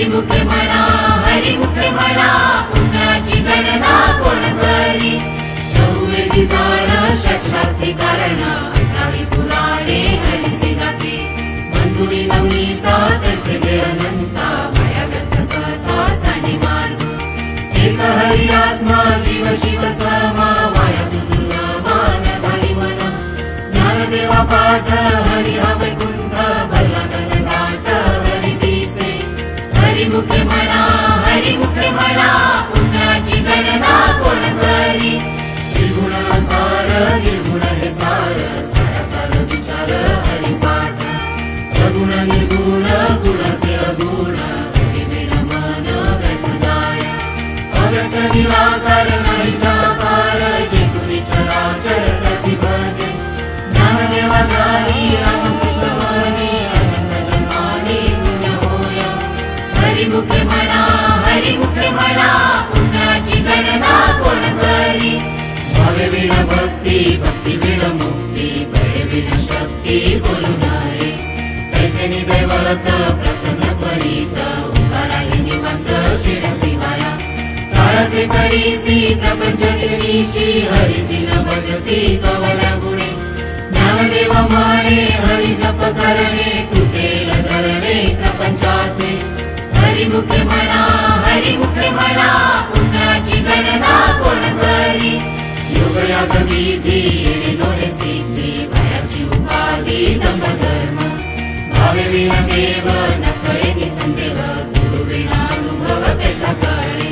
हरिमुखे म्हणा पुण्याची गणना कोण करी चौवेदी जाण षटशास्त्री कारण 18 पुराणे हरिसे गाती बंधुरी नवनीता तैसे दे अनंता माया व्यक्त कथा सांडी मार्ग एक हरि आत्मा जीव शिव समा माया दुर्लमान धारी मन ज्ञानदेवा पाठ हरि हा वैकुंठ भरला दाट हरि दिसे हरिमुखे म्हणा पुण्याची गणना कोण करी त्रिगुण सार निर्गुण हे सार सार विचार हरिपाठ सगुण निर्गुण गुणाचे अगुण हरिविण मन व्यक्त जाय अव्यक्त निराकार नाही जाकार जे तुरी चराचर तसी भजे ज्ञानदेवा धारी रामकृष्ण मनी अनंत जन्मानी पुण्य होय हरिमुखे म्हणा पुण्याची गणना कोण करी भावे विण भक्ती विण मुक्ती भय विण शक्ती बोलू नये तैसे दैवत प्रसन्न त्वरित उकाराही निवंत शिण शिवाया सारसे करीसी प्रपंच निर्निशी हरिसी न भजसी कवड्या गुणे ज्ञानदेवा म्हणे हरि जप करणे तुटेल धरणे प्रपंचाचे हरिमुखे म्हणा पुण्याची गणना कोण करी योगयाग विधी येणे दोहे सिद्धी भयाची उपाधी दंभ धर्म भावे विना देव नकळे निसंदेह गुरु विना अनुभव कैसा कळे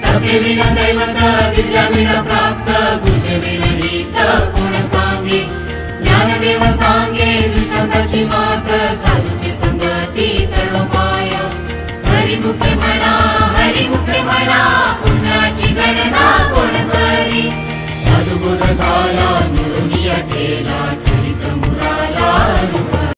तपे विना दैवत विद्या विना प्राप्त गुजे विना हित कोण सांगे ज्ञानदेव सांगे दृष्टांताची मात साधूची संगती तळोपाय हरिमुखे म्हणा पुण्याची गणना कोण करी साधुबोध झाला निरुनिया ठेला तरी मुराला